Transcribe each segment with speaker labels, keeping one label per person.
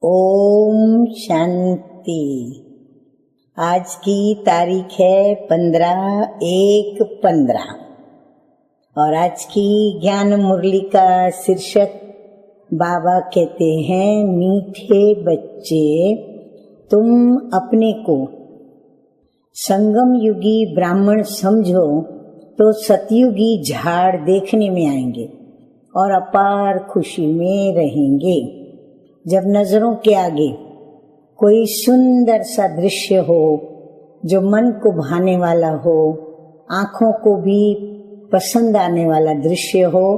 Speaker 1: ओम शांति। आज की तारीख है 15/1/15 और आज की ज्ञान मुरली का शीर्षक बाबा कहते हैं, मीठे बच्चे तुम अपने को संगम युगी ब्राह्मण समझो तो सतयुगी झाड़ देखने में आएंगे और अपार खुशी में रहेंगे। जब नजरों के आगे कोई सुंदर सा दृश्य हो जो मन को भाने वाला हो, आंखों को भी पसंद आने वाला दृश्य हो,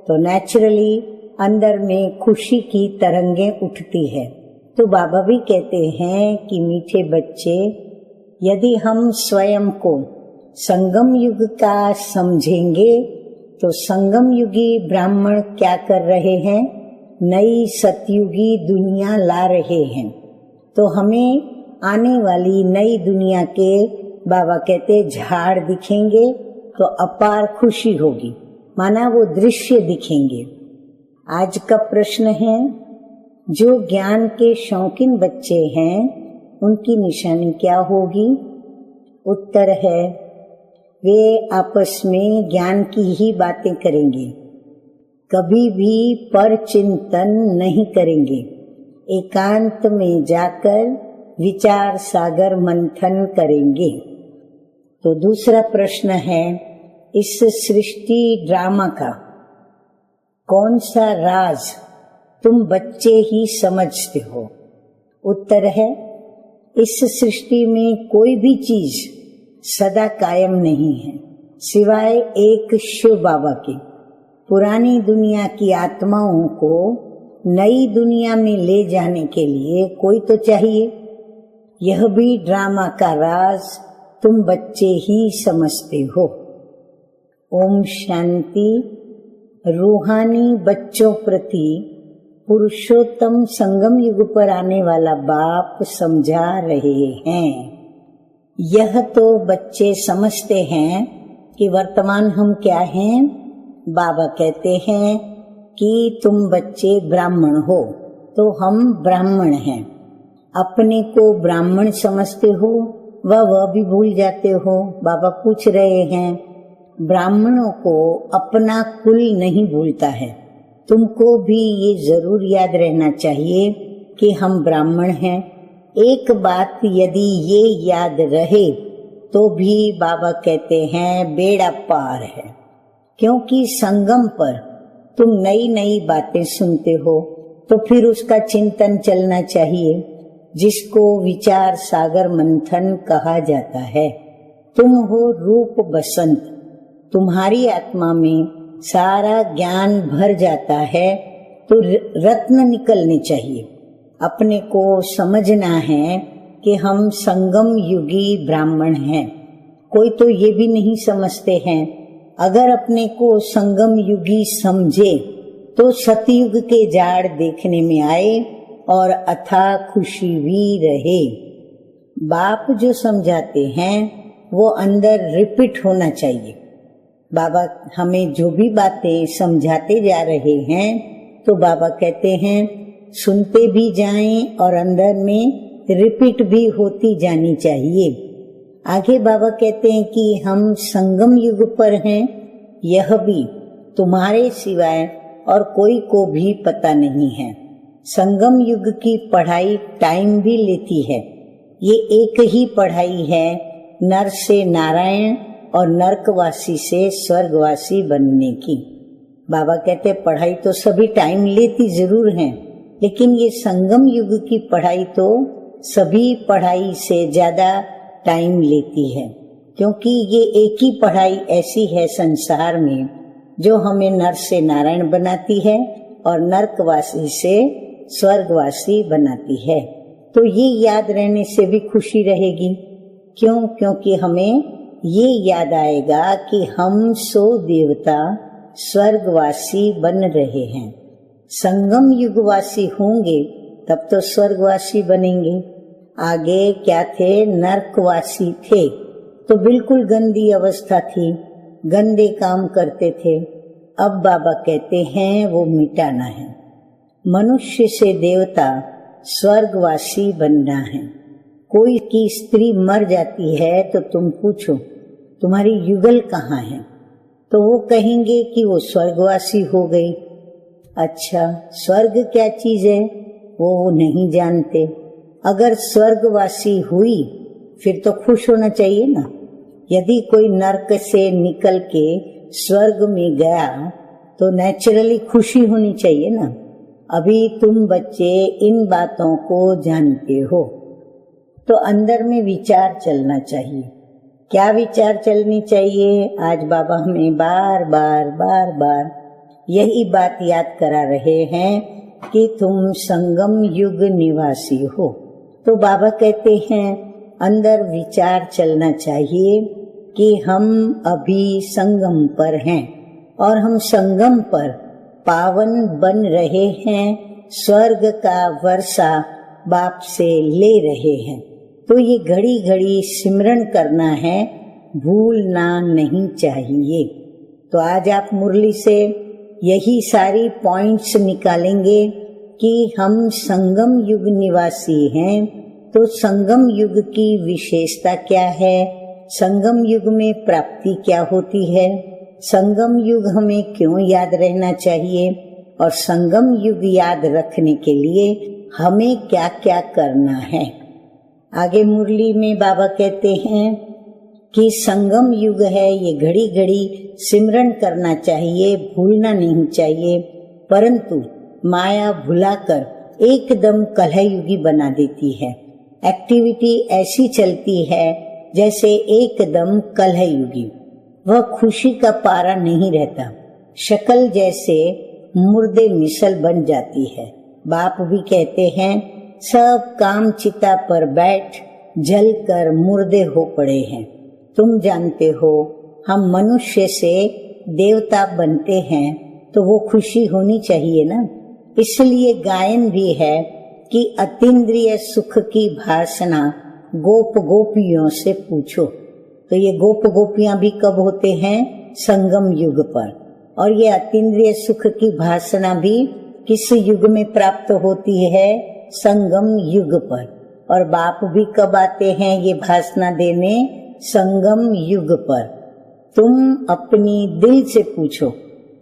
Speaker 1: तो नेचुरली अंदर में खुशी की तरंगें उठती है। तो बाबा भी कहते हैं कि मीठे बच्चे, यदि हम स्वयं को संगम युग का समझेंगे तो संगम युगी ब्राह्मण क्या कर रहे हैं, नई सतयुगी दुनिया ला रहे हैं। तो हमें आने वाली नई दुनिया के बाबा कहते झाड़ दिखेंगे तो अपार खुशी होगी, माना वो दृश्य दिखेंगे। आज का प्रश्न है, जो ज्ञान के शौकीन बच्चे हैं उनकी निशानी क्या होगी? उत्तर है, वे आपस में ज्ञान की ही बातें करेंगे, कभी भी पर चिंतन नहीं करेंगे। एकांत में जाकर विचार सागर मंथन करेंगे। तो दूसरा प्रश्न है, इस सृष्टि ड्रामा का कौन सा राज तुम बच्चे ही समझते हो? उत्तर है, इस सृष्टि में कोई भी चीज सदा कायम नहीं है सिवाय एक शिव बाबा के। पुरानी दुनिया की आत्माओं को नई दुनिया में ले जाने के लिए कोई तो चाहिए। यह भी ड्रामा का राज तुम बच्चे ही समझते हो। ओम शांति। रूहानी बच्चों प्रति पुरुषोत्तम संगम युग पर आने वाला बाप समझा रहे हैं। यह तो बच्चे समझते हैं कि वर्तमान हम क्या हैं। बाबा कहते हैं कि तुम बच्चे ब्राह्मण हो, तो हम ब्राह्मण हैं। अपने को ब्राह्मण समझते हो, वह भी भूल जाते हो। बाबा पूछ रहे हैं, ब्राह्मणों को अपना कुल नहीं भूलता है। तुमको भी ये जरूर याद रहना चाहिए कि हम ब्राह्मण हैं। एक बात यदि ये याद रहे तो भी बाबा कहते हैं बेड़ा पार है, क्योंकि संगम पर तुम नई नई बातें सुनते हो तो फिर उसका चिंतन चलना चाहिए, जिसको विचार सागर मंथन कहा जाता है। तुम हो रूप बसंत, तुम्हारी आत्मा में सारा ज्ञान भर जाता है तो रत्न निकलने चाहिए। अपने को समझना है कि हम संगम युगी ब्राह्मण हैं। कोई तो ये भी नहीं समझते हैं। अगर अपने को संगम युगी समझे तो सतयुग के झाड़ देखने में आए और अथाह खुशी भी रहे। बाप जो समझाते हैं वो अंदर रिपीट होना चाहिए। बाबा हमें जो भी बातें समझाते जा रहे हैं तो बाबा कहते हैं सुनते भी जाएं और अंदर में रिपीट भी होती जानी चाहिए। आगे बाबा कहते हैं कि हम संगम युग पर हैं, यह भी तुम्हारे सिवाय और कोई को भी पता नहीं है। संगम युग की पढ़ाई टाइम भी लेती है। ये एक ही पढ़ाई है, नर से नारायण और नरकवासी से स्वर्गवासी बनने की। बाबा कहते पढ़ाई तो सभी टाइम लेती जरूर है, लेकिन ये संगम युग की पढ़ाई तो सभी पढ़ाई से ज्यादा टाइम लेती है, क्योंकि ये एक ही पढ़ाई ऐसी है संसार में जो हमें नर से नारायण बनाती है और नरकवासी से स्वर्गवासी बनाती है। तो ये याद रहने से भी खुशी रहेगी। क्यों? क्योंकि हमें ये याद आएगा कि हम सो देवता स्वर्गवासी बन रहे हैं। संगम युगवासी होंगे तब तो स्वर्गवासी बनेंगे। आगे क्या थे? नरकवासी थे तो बिल्कुल गंदी अवस्था थी, गंदे काम करते थे। अब बाबा कहते हैं वो मिटाना है। मनुष्य से देवता स्वर्गवासी बनना है। कोई की स्त्री मर जाती है तो तुम पूछो तुम्हारी युगल कहाँ है, तो वो कहेंगे कि वो स्वर्गवासी हो गई। अच्छा, स्वर्ग क्या चीज है वो नहीं जानते। अगर स्वर्गवासी हुई फिर तो खुश होना चाहिए ना। यदि कोई नरक से निकल के स्वर्ग में गया तो नेचुरली खुशी होनी चाहिए ना। अभी तुम बच्चे इन बातों को जानते हो तो अंदर में विचार चलना चाहिए। क्या विचार चलनी चाहिए? आज बाबा हमें बार बार यही बात याद करा रहे हैं कि तुम संगम युग निवासी हो। तो बाबा कहते हैं अंदर विचार चलना चाहिए कि हम अभी संगम पर हैं और हम संगम पर पावन बन रहे हैं, स्वर्ग का वर्षा बाप से ले रहे हैं। तो ये घड़ी घड़ी सिमरन करना है, भूलना नहीं चाहिए। तो आज आप मुरली से यही सारी पॉइंट्स निकालेंगे कि हम संगम युग निवासी हैं। तो संगम युग की विशेषता क्या है, संगम युग में प्राप्ति क्या होती है, संगम युग हमें क्यों याद रहना चाहिए और संगम युग याद रखने के लिए हमें क्या क्या करना है। आगे मुरली में बाबा कहते हैं कि संगम युग है, ये घड़ी घड़ी सिमरन करना चाहिए, भूलना नहीं चाहिए। परंतु माया भुलाकर एकदम कलहयुगी बना देती है। एक्टिविटी ऐसी चलती है जैसे एकदम कलहयुगी। वह खुशी का पारा नहीं रहता, शक्ल जैसे मुर्दे मिसल बन जाती है। बाप भी कहते हैं सब काम चिता पर बैठ जल कर मुर्दे हो पड़े हैं। तुम जानते हो हम मनुष्य से देवता बनते हैं तो वो खुशी होनी चाहिए ना। इसलिए गायन भी है कि अतीन्द्रिय सुख की भासना गोप गोपियों से पूछो। तो ये गोप गोपियां भी कब होते हैं? संगम युग पर। और ये अतीन्द्रिय सुख की भासना भी किस युग में प्राप्त होती है? संगम युग पर। और बाप भी कब आते हैं ये भासना देने? संगम युग पर। तुम अपनी दिल से पूछो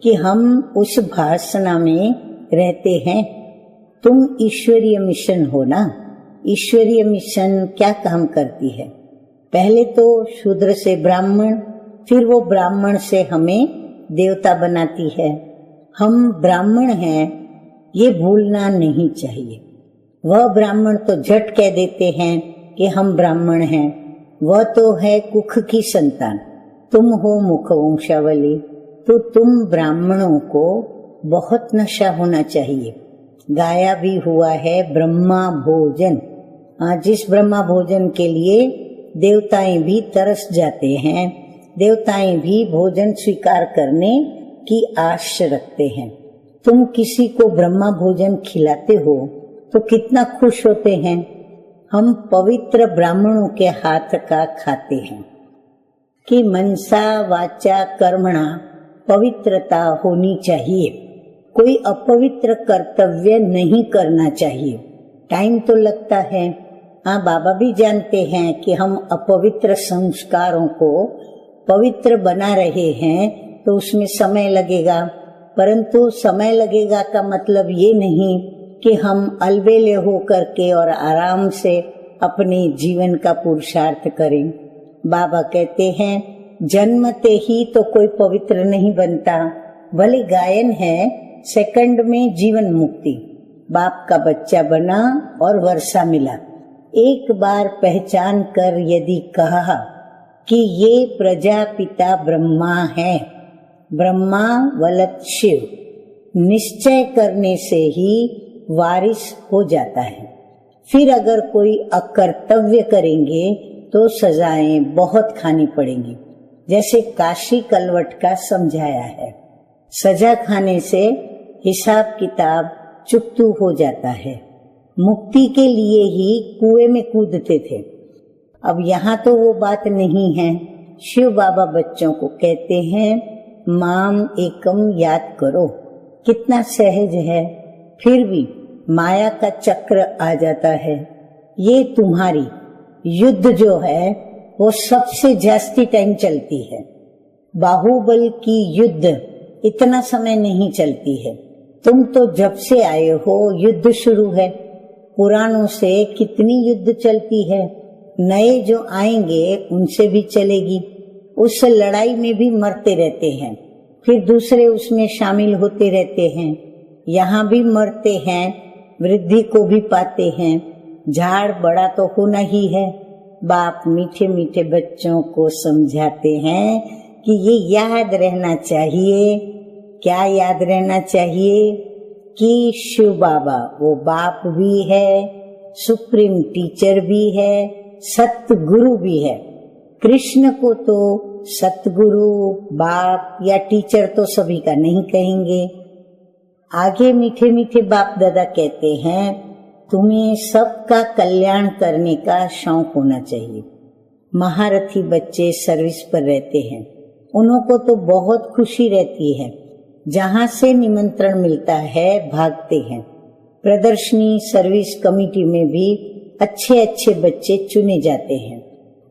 Speaker 1: कि हम उस भासना में रहते हैं। तुम ईश्वरीय मिशन हो ना। ईश्वरीय मिशन क्या काम करती है? पहले तो शूद्र से ब्राह्मण, फिर वो ब्राह्मण से हमें देवता बनाती है। हम ब्राह्मण हैं ये भूलना नहीं चाहिए। वह ब्राह्मण तो झट कह देते हैं कि हम ब्राह्मण हैं, वह तो है कुख की संतान। तुम हो मुख वंशावली, तो तुम ब्राह्मणों को बहुत नशा होना चाहिए। गाया भी हुआ है ब्रह्मा भोजन। जिस ब्रह्मा भोजन के लिए देवताएं भी तरस जाते हैं, देवताएं भी भोजन स्वीकार करने की आश रखते हैं। तुम किसी को ब्रह्मा भोजन खिलाते हो तो कितना खुश होते हैं। हम पवित्र ब्राह्मणों के हाथ का खाते हैं कि मनसा वाचा कर्मणा पवित्रता होनी चाहिए। कोई अपवित्र कर्तव्य नहीं करना चाहिए। टाइम तो लगता है, बाबा भी जानते हैं कि हम अपवित्र संस्कारों को पवित्र बना रहे हैं तो उसमें समय लगेगा। परंतु समय लगेगा का मतलब ये नहीं कि हम अलबेले हो करके और आराम से अपने जीवन का पुरुषार्थ करें। बाबा कहते हैं जन्मते ही तो कोई पवित्र नहीं बनता। भले गायन है सेकंड में जीवन मुक्ति। बाप का बच्चा बना और वर्षा मिला। एक बार पहचान कर यदि कहा कि ये प्रजापिता ब्रह्मा है, ब्रह्मा वलत शिव, निश्चय करने से ही वारिस हो जाता है। फिर अगर कोई अकर्तव्य करेंगे तो सजाएं बहुत खानी पड़ेंगी। जैसे काशी कलवट का समझाया है, सजा खाने से हिसाब किताब चुकतू हो जाता है। मुक्ति के लिए ही कुएं में कूदते थे। अब यहाँ तो वो बात नहीं है। शिव बाबा बच्चों को कहते हैं माम एकम याद करो। कितना सहज है। फिर भी माया का चक्र आ जाता है। ये तुम्हारी युद्ध जो है वो सबसे जास्ती टाइम चलती है। बाहुबल की युद्ध इतना समय नहीं चलती है। तुम तो जब से आए हो युद्ध शुरू है। पुरानों से कितनी युद्ध चलती है, नए जो आएंगे उनसे भी चलेगी। उस लड़ाई में भी मरते रहते हैं, फिर दूसरे उसमें शामिल होते रहते हैं। यहाँ भी मरते हैं, वृद्धि को भी पाते हैं। झाड़ बड़ा तो होना ही है। बाप मीठे मीठे बच्चों को समझाते हैं कि ये याद रहना चाहिए। क्या याद रहना चाहिए? कि शिव बाबा वो बाप भी है, सुप्रीम टीचर भी है, सतगुरु भी है। कृष्ण को तो सतगुरु, बाप या टीचर तो सभी का नहीं कहेंगे। आगे मीठे मीठे बाप दादा कहते हैं तुम्हें सबका कल्याण करने का शौक होना चाहिए। महारथी बच्चे सर्विस पर रहते हैं, उनको तो बहुत खुशी रहती है। जहाँ से निमंत्रण मिलता है भागते हैं। प्रदर्शनी सर्विस कमेटी में भी अच्छे अच्छे बच्चे चुने जाते हैं।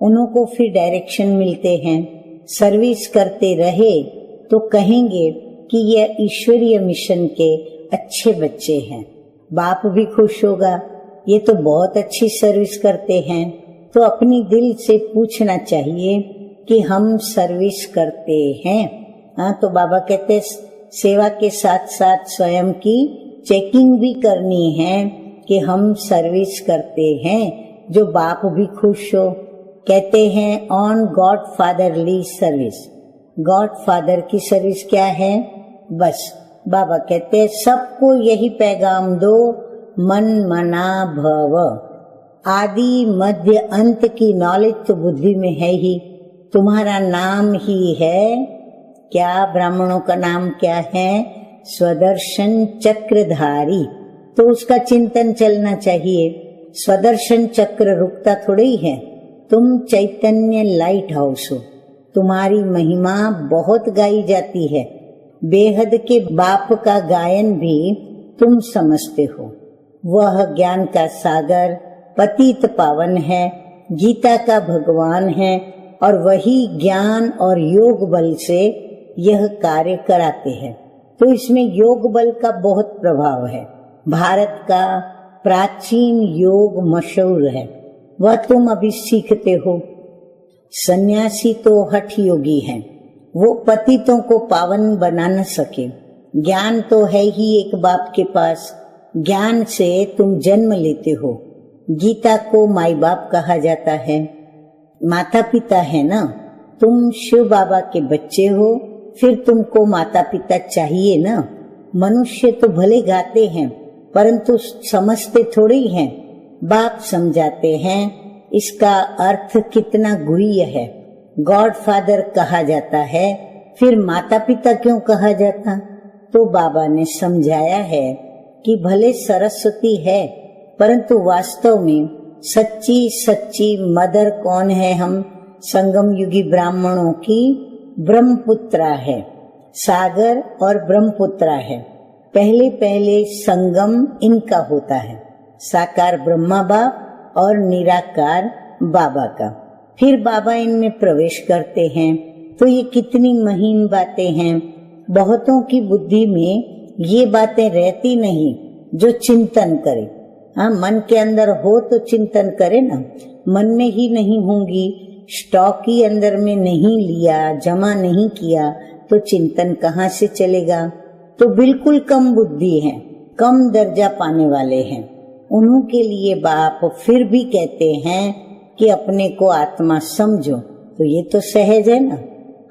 Speaker 1: उनको फिर डायरेक्शन मिलते हैं। सर्विस करते रहे तो कहेंगे कि यह ईश्वरीय मिशन के अच्छे बच्चे हैं। बाप भी खुश होगा, ये तो बहुत अच्छी सर्विस करते हैं। तो अपनी दिल से पूछना चाहिए कि हम सर्विस करते हैं। हाँ, तो बाबा कहते सेवा के साथ साथ स्वयं की चेकिंग भी करनी है कि हम सर्विस करते हैं, जो बाप भी खुश हो। कहते हैं on God fatherly service. God father की सर्विस क्या है? बस बाबा कहते हैं सबको यही पैगाम दो, मन मना भव। आदि मध्य अंत की नॉलेज तो बुद्धि में है ही। तुम्हारा नाम ही है क्या? ब्राह्मणों का नाम क्या है? स्वदर्शन चक्रधारी। तो उसका चिंतन चलना चाहिए। स्वदर्शन चक्र रुकता थोड़ी ही है। तुम चैतन्य लाइट हाउस हो। तुम्हारी महिमा बहुत गाई जाती है। बेहद के बाप का गायन भी तुम समझते हो। वह ज्ञान का सागर पतित पावन है, गीता का भगवान है, और वही ज्ञान और योग बल से यह कार्य कराते हैं। तो इसमें योग बल का बहुत प्रभाव है। भारत का प्राचीन योग मशहूर है, वह तुम अभी सीखते हो। सन्यासी तो हठ योगी हैं, वो पतितों को पावन बना न सके। ज्ञान तो है ही एक बाप के पास, ज्ञान से तुम जन्म लेते हो। गीता को माई बाप कहा जाता है, माता पिता है ना। तुम शिव बाबा के बच्चे हो, फिर तुमको माता पिता चाहिए ना। मनुष्य तो भले गाते हैं परंतु समझते थोड़ी हैं। बाप समझाते हैं इसका अर्थ कितना गुह्य है। गॉड फादर कहा जाता है, फिर माता पिता क्यों कहा जाता? तो बाबा ने समझाया है कि भले सरस्वती है परंतु वास्तव में सच्ची सच्ची मदर कौन है? हम संगम युगी ब्राह्मणों की ब्रह्मपुत्रा है। सागर और ब्रह्मपुत्रा है। पहले पहले संगम इनका होता है, साकार ब्रह्मा बाप और निराकार बाबा का। फिर बाबा इनमें प्रवेश करते हैं। तो ये कितनी महीन बातें हैं। बहुतों की बुद्धि में ये बातें रहती नहीं जो चिंतन करे। हाँ, मन के अंदर हो तो चिंतन करे ना। मन में ही नहीं होंगी, स्टॉक ही अंदर में नहीं लिया, जमा नहीं किया, तो चिंतन कहाँ से चलेगा? तो बिल्कुल कम बुद्धि है, कम दर्जा पाने वाले हैं। उन्हों के लिए बाप फिर भी कहते हैं कि अपने को आत्मा समझो। तो ये तो सहज है ना।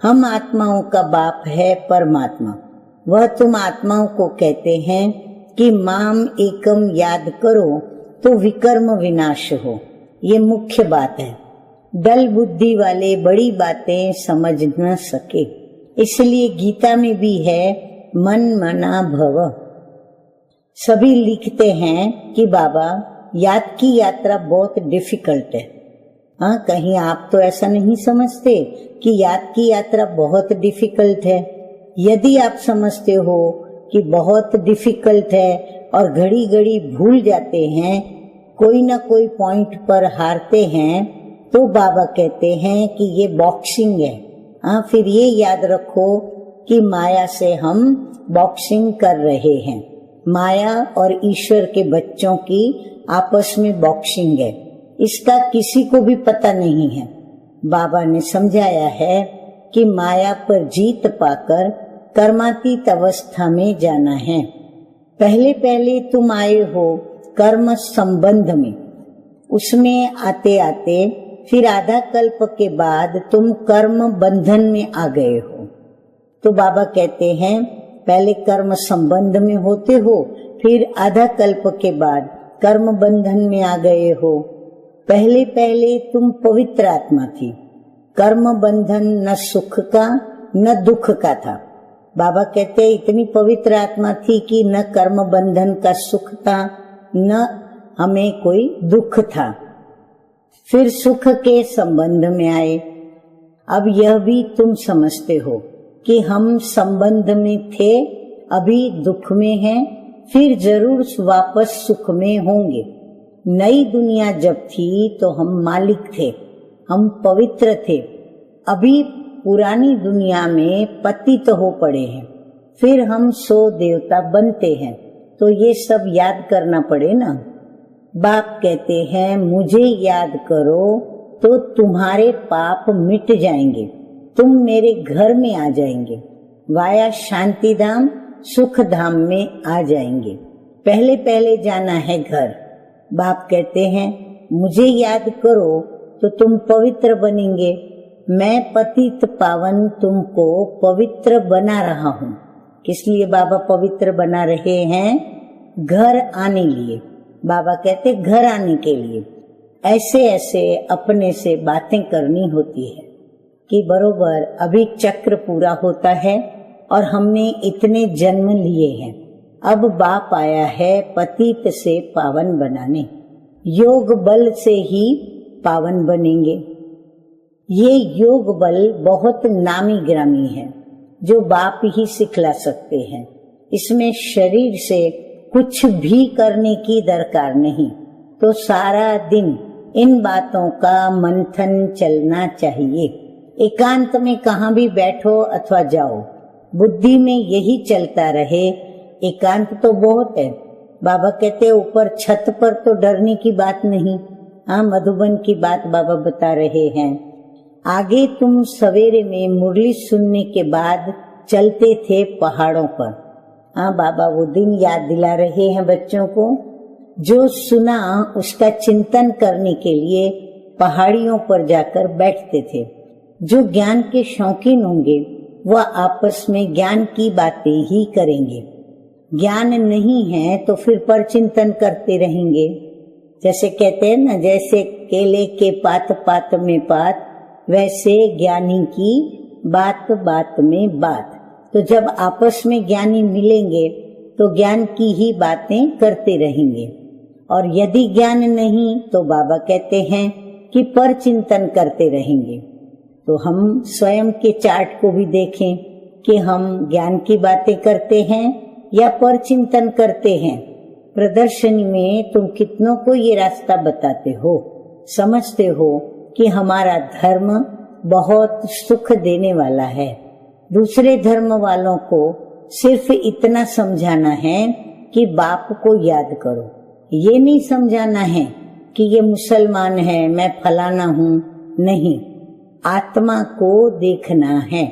Speaker 1: हम आत्माओं का बाप है परमात्मा। वह तुम आत्माओं को कहते हैं कि माम एकम याद करो तो विकर्म विनाश हो। ये मुख्य बात है। दल बुद्धि वाले बड़ी बातें समझ न सके, इसलिए गीता में भी है मन मना भव। सभी लिखते हैं कि बाबा याद की यात्रा बहुत डिफिकल्ट है। हाँ, कहीं आप तो ऐसा नहीं समझते कि याद की यात्रा बहुत डिफिकल्ट है? यदि आप समझते हो कि बहुत डिफिकल्ट है और घड़ी घड़ी भूल जाते हैं, कोई ना कोई पॉइंट पर हारते हैं, तो बाबा कहते हैं कि ये बॉक्सिंग है। हाँ, फिर ये याद रखो कि माया से हम बॉक्सिंग कर रहे हैं। माया और ईश्वर के बच्चों की आपस में बॉक्सिंग है, इसका किसी को भी पता नहीं है। बाबा ने समझाया है कि माया पर जीत पाकर कर्मातीत अवस्था में जाना है। पहले पहले तुम आए हो कर्म संबंध में, उसमें आते आते फिर आधा कल्प के बाद तुम कर्म बंधन में आ गए हो। तो बाबा कहते हैं पहले कर्म संबंध में होते हो, फिर आधा कल्प के बाद कर्म बंधन में आ गए हो। पहले पहले तुम पवित्र आत्मा थी, कर्म बंधन न सुख का न दुख का था। बाबा कहते इतनी पवित्र आत्मा थी कि न कर्म बंधन का सुख था, न हमें कोई दुख था। फिर सुख के संबंध में आए। अब यह भी तुम समझते हो कि हम संबंध में थे, अभी दुख में हैं, फिर जरूर वापस सुख में होंगे। नई दुनिया जब थी तो हम मालिक थे, हम पवित्र थे। अभी पुरानी दुनिया में पतित हो पड़े हैं, फिर हम 100 देवता बनते हैं। तो ये सब याद करना पड़े ना। बाप कहते हैं मुझे याद करो तो तुम्हारे पाप मिट जाएंगे, तुम मेरे घर में आ जाएंगे, वाया शांति धाम सुख धाम में आ जाएंगे। पहले पहले जाना है घर। बाप कहते हैं मुझे याद करो तो तुम पवित्र बनेंगे। मैं पतित पावन तुमको पवित्र बना रहा हूँ। किस लिए बाबा पवित्र बना रहे हैं? घर आने लिए। बाबा कहते घर आने के लिए ऐसे ऐसे अपने से बातें करनी होती है कि बरोबर अभी चक्र पूरा होता है और हमने इतने जन्म लिए हैं, अब बाप आया है पतित से पावन बनाने। योग बल से ही पावन बनेंगे। ये योग बल बहुत नामी ग्रामी है जो बाप ही सिखला सकते हैं। इसमें शरीर से कुछ भी करने की दरकार नहीं। तो सारा दिन इन बातों का मंथन चलना चाहिए। एकांत में कहाँ भी बैठो अथवा जाओ, बुद्धि में यही चलता रहे। एकांत तो बहुत है। बाबा कहते ऊपर छत पर तो डरने की बात नहीं। हाँ, मधुबन की बात बाबा बता रहे हैं। आगे तुम सवेरे में मुरली सुनने के बाद चलते थे पहाड़ों पर। हाँ, बाबा वो दिन याद दिला रहे हैं बच्चों को। जो सुना उसका चिंतन करने के लिए पहाड़ियों पर जाकर बैठते थे। जो ज्ञान के शौकीन होंगे वह आपस में ज्ञान की बातें ही करेंगे। ज्ञान नहीं है तो फिर पर चिंतन करते रहेंगे। जैसे कहते हैं ना, जैसे केले के पात पात में पात, वैसे ज्ञानी की बात बात में बात। तो जब आपस में ज्ञानी मिलेंगे तो ज्ञान की ही बातें करते रहेंगे। और यदि ज्ञान नहीं तो बाबा कहते हैं कि पर चिंतन करते रहेंगे। तो हम स्वयं के चार्ट को भी देखें कि हम ज्ञान की बातें करते हैं या पर चिंतन करते हैं। प्रदर्शनी में तुम कितनों को ये रास्ता बताते हो, समझते हो कि हमारा धर्म बहुत सुख देने वाला है। दूसरे धर्म वालों को सिर्फ इतना समझाना है कि बाप को याद करो। ये नहीं समझाना है कि ये मुसलमान है, मैं फलाना हूँ। नहीं, आत्मा को देखना है,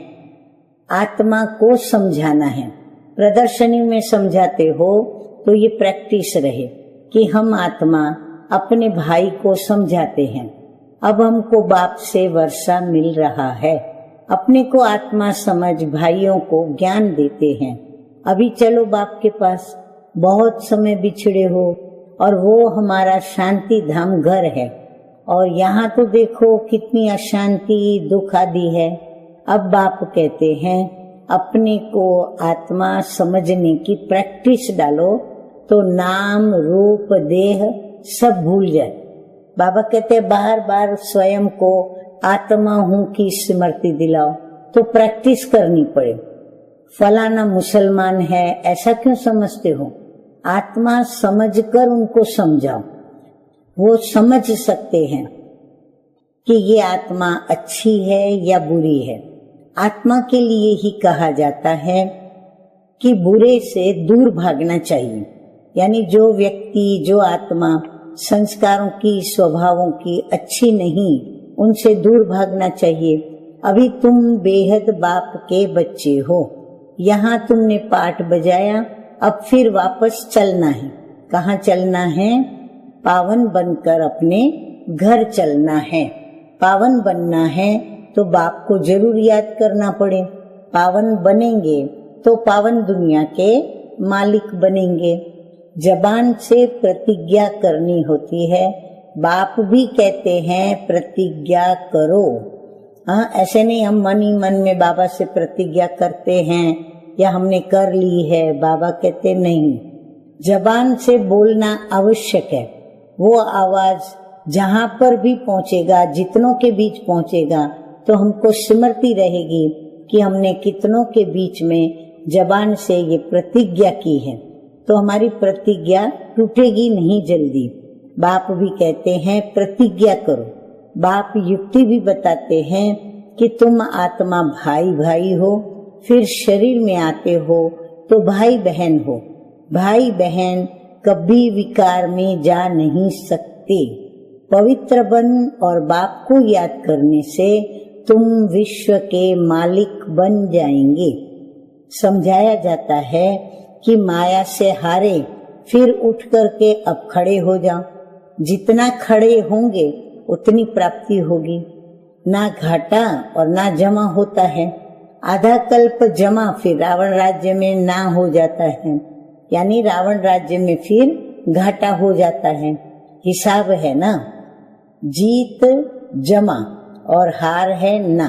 Speaker 1: आत्मा को समझाना है। प्रदर्शनी में समझाते हो तो ये प्रैक्टिस रहे कि हम आत्मा अपने भाई को समझाते हैं। अब हमको बाप से वर्षा मिल रहा है, अपने को आत्मा समझ भाइयों को ज्ञान देते हैं। अभी चलो बाप के पास, बहुत समय बिछड़े हो और वो हमारा शांति धाम घर है और यहाँ तो देखो कितनी अशांति दुख आदि है। अब बाप कहते हैं अपने को आत्मा समझने की प्रैक्टिस डालो तो नाम रूप देह सब भूल जाए। बाबा कहते बार बार स्वयं को आत्मा हूँ की स्मृति दिलाओ, तो प्रैक्टिस करनी पड़े। फलाना मुसलमान है, ऐसा क्यों समझते हो? आत्मा समझकर उनको समझाओ, वो समझ सकते हैं कि ये आत्मा अच्छी है या बुरी है। आत्मा के लिए ही कहा जाता है कि बुरे से दूर भागना चाहिए। यानी जो व्यक्ति, जो आत्मा संस्कारों की, स्वभावों की अच्छी नहीं, उनसे दूर भागना चाहिए। अभी तुम बेहद बाप के बच्चे हो, यहाँ तुमने पाठ बजाया, अब फिर वापस चलना है। कहाँ चलना है? पावन बनकर अपने घर चलना है। पावन बनना है तो बाप को जरूर याद करना पड़े। पावन बनेंगे तो पावन दुनिया के मालिक बनेंगे। जबान से प्रतिज्ञा करनी होती है। बाप भी कहते हैं प्रतिज्ञा करो। हाँ, ऐसे नहीं हम मन ही मन में बाबा से प्रतिज्ञा करते हैं या हमने कर ली है। बाबा कहते नहीं, जबान से बोलना आवश्यक है। वो आवाज जहाँ पर भी पहुँचेगा, जितनों के बीच पहुँचेगा, तो हमको स्मृति रहेगी कि हमने कितनों के बीच में जबान से ये प्रतिज्ञा की है, तो हमारी प्रतिज्ञा टूटेगी नहीं जल्दी। बाप भी कहते हैं प्रतिज्ञा करो। बाप युक्ति भी बताते हैं कि तुम आत्मा भाई भाई हो, फिर शरीर में आते हो तो भाई बहन हो। भाई बहन कभी विकार में जा नहीं सकते। पवित्र बन और बाप को याद करने से तुम विश्व के मालिक बन जाएंगे। समझाया जाता है कि माया से हारे, फिर उठ करके अब खड़े हो जाओ। जितना खड़े होंगे उतनी प्राप्ति होगी। ना घाटा और ना जमा होता है। आधा कल्प जमा फिर रावण राज्य में ना हो जाता है, यानी रावण राज्य में फिर घाटा हो जाता है। हिसाब है ना, जीत जमा और हार है ना।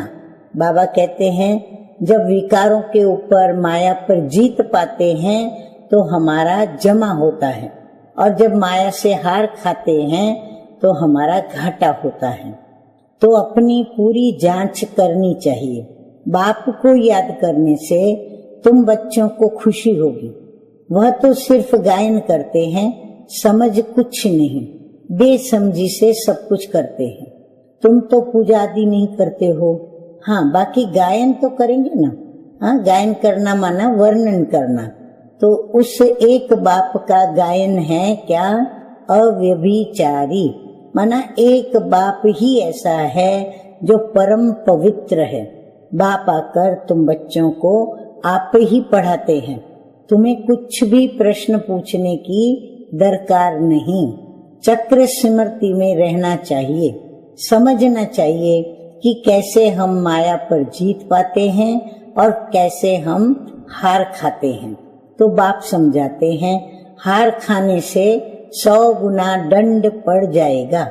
Speaker 1: बाबा कहते हैं जब विकारों के ऊपर, माया पर जीत पाते हैं तो हमारा जमा होता है, और जब माया से हार खाते हैं तो हमारा घाटा होता है। तो अपनी पूरी जांच करनी चाहिए। बाप को याद करने से तुम बच्चों को खुशी होगी। वह तो सिर्फ गायन करते हैं, समझ कुछ नहीं, बेसमझी से सब कुछ करते हैं। तुम तो पूजा आदि नहीं करते हो। हाँ, बाकी गायन तो करेंगे ना। हाँ, गायन करना माना वर्णन करना। तो उस एक बाप का गायन है क्या? अव्यभिचारी, माना एक बाप ही ऐसा है जो परम पवित्र है। बाप आकर तुम बच्चों को आप ही पढ़ाते हैं। तुम्हें कुछ भी प्रश्न पूछने की दरकार नहीं। चक्र स्मृति में रहना चाहिए। समझना चाहिए कि कैसे हम माया पर जीत पाते हैं और कैसे हम हार खाते हैं। तो बाप समझाते हैं हार खाने से 100 गुना दंड पड़ जाएगा।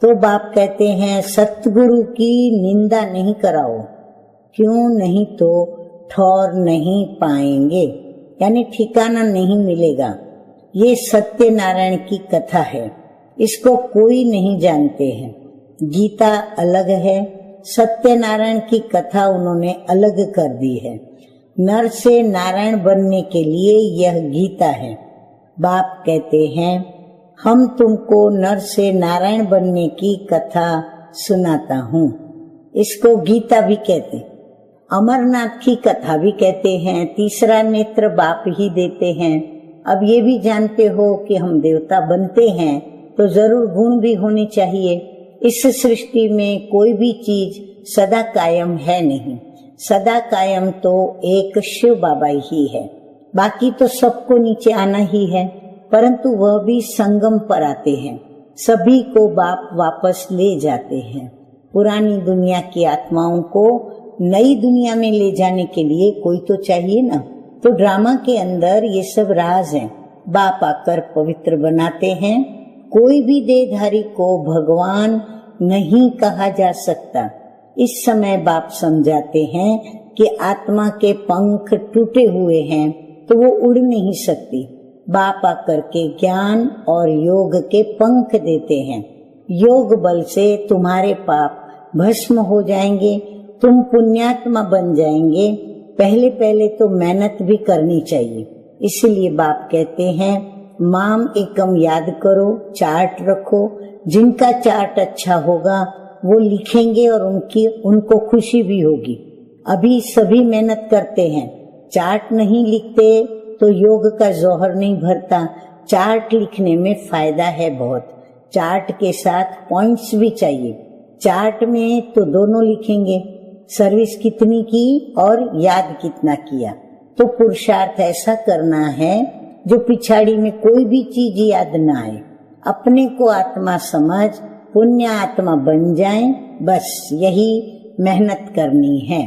Speaker 1: तो बाप कहते हैं सतगुरु की निंदा नहीं कराओ। क्यों? नहीं तो ठौर नहीं पाएंगे, यानी ठिकाना नहीं मिलेगा। ये सत्यनारायण की कथा है, इसको कोई नहीं जानते हैं। गीता अलग है, सत्यनारायण की कथा उन्होंने अलग कर दी है। नर से नारायण बनने के लिए यह गीता है। बाप कहते हैं हम तुमको नर से नारायण बनने की कथा सुनाता हूँ। इसको गीता भी कहते, अमरनाथ की कथा भी कहते हैं। तीसरा नेत्र बाप ही देते हैं। अब ये भी जानते हो कि हम देवता बनते हैं तो जरूर गुण भी होने चाहिए। इस सृष्टि में कोई भी चीज सदा कायम है नहीं। सदा कायम तो एक शिव बाबा ही है, बाकी तो सबको नीचे आना ही है, परंतु वह भी संगम पर आते हैं। सभी को बाप वापस ले जाते हैं। पुरानी दुनिया की आत्माओं को नई दुनिया में ले जाने के लिए कोई तो चाहिए ना। तो ड्रामा के अंदर ये सब राज हैं। बाप आकर पवित्र बनाते हैं। कोई भी देहधारी को भगवान नहीं कहा जा सकता। इस समय बाप समझाते हैं कि आत्मा के पंख टूटे हुए हैं तो वो उड़ नहीं सकती। बाप आकर के ज्ञान और योग के पंख देते हैं। योग बल से तुम्हारे पाप भस्म हो जाएंगे, तुम पुण्यात्मा बन जाएंगे। पहले पहले तो मेहनत भी करनी चाहिए। इसलिए बाप कहते हैं माम एकम याद करो, चार्ट रखो। जिनका चार्ट अच्छा होगा वो लिखेंगे और उनको खुशी भी होगी। अभी सभी मेहनत करते हैं, चार्ट नहीं लिखते तो योग का जौहर नहीं भरता। चार्ट लिखने में फायदा है बहुत। चार्ट के साथ पॉइंट्स भी चाहिए। चार्ट में तो दोनों लिखेंगे, सर्विस कितनी की और याद कितना किया। तो पुरुषार्थ ऐसा करना है जो पिछाड़ी में कोई भी चीज याद ना आए। अपने को आत्मा समझ पुण्य आत्मा बन जाए, बस यही मेहनत करनी है।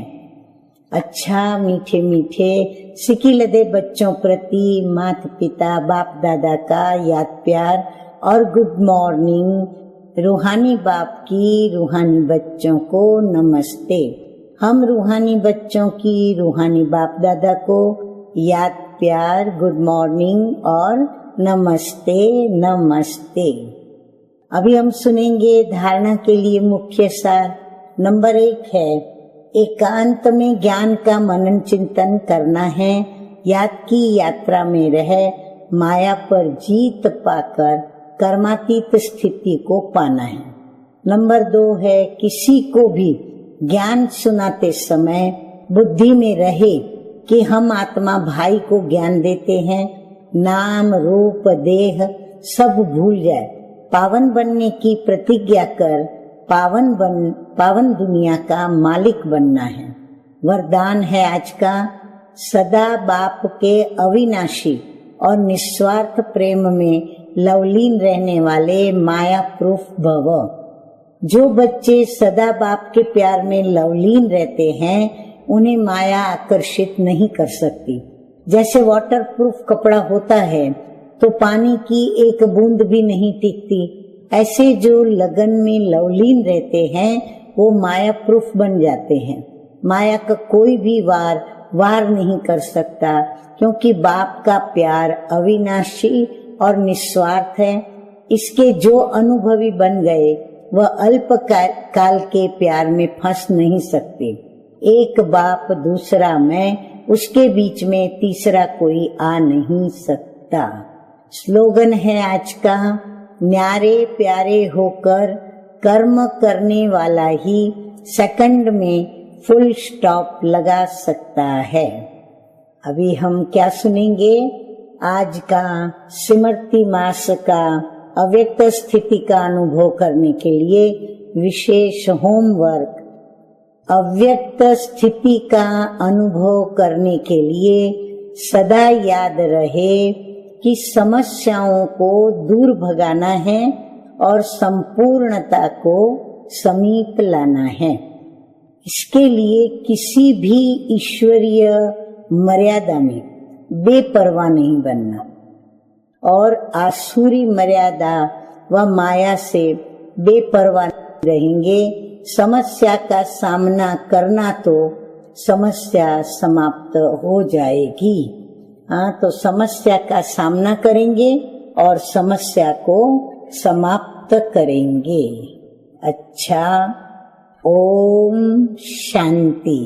Speaker 1: अच्छा मीठे मीठे सिकिलदे बच्चों प्रति माता पिता बाप दादा का याद प्यार और गुड मॉर्निंग। रूहानी बाप की रूहानी बच्चों को नमस्ते। हम रूहानी बच्चों की रूहानी बाप दादा को याद प्यार, गुड मॉर्निंग और नमस्ते नमस्ते। अभी हम सुनेंगे धारणा के लिए मुख्य सार। नंबर 1 है एकांत में ज्ञान का मनन चिंतन करना है। याद की यात्रा में रह माया पर जीत पाकर कर्मातीत स्थिति को पाना है। नंबर 2 है किसी को भी ज्ञान सुनाते समय बुद्धि में रहे कि हम आत्मा भाई को ज्ञान देते हैं। नाम रूप देह सब भूल जाए, पावन बनने की प्रतिज्ञा कर पावन दुनिया का मालिक बनना है। वरदान है आज का, सदा बाप के अविनाशी और निस्वार्थ प्रेम में लवलीन रहने वाले माया प्रूफ भव। जो बच्चे सदा बाप के प्यार में लवलीन रहते हैं उन्हें माया आकर्षित नहीं कर सकती। जैसे वाटर प्रूफ कपड़ा होता है तो पानी की एक बूंद भी नहीं टिकती, ऐसे जो लगन में लवलीन रहते हैं वो माया प्रूफ बन जाते हैं। माया का कोई भी वार नहीं कर सकता, क्योंकि बाप का प्यार अविनाशी और निस्वार्थ है। इसके जो अनुभवी बन गए वह अल्प काल के प्यार में फंस नहीं सकते। एक बाप दूसरा मैं, उसके बीच में तीसरा कोई आ नहीं सकता। स्लोगन है आज का, न्यारे प्यारे होकर कर्म करने वाला ही सेकंड में फुल स्टॉप लगा सकता है। अभी हम क्या सुनेंगे? आज का स्मृति मास का अव्यक्त स्थिति का अनुभव करने के लिए विशेष होमवर्क। अव्यक्त स्थिति का अनुभव करने के लिए सदा याद रहे कि समस्याओं को दूर भगाना है और संपूर्णता को समीप लाना है। इसके लिए किसी भी ईश्वरीय मर्यादा में बेपरवाह नहीं बनना और आसुरी मर्यादा व माया से बेपरवाह रहेंगे। समस्या का सामना करना तो समस्या समाप्त हो जाएगी। हाँ, तो समस्या का सामना करेंगे और समस्या को समाप्त करेंगे। अच्छा, ओम शांति।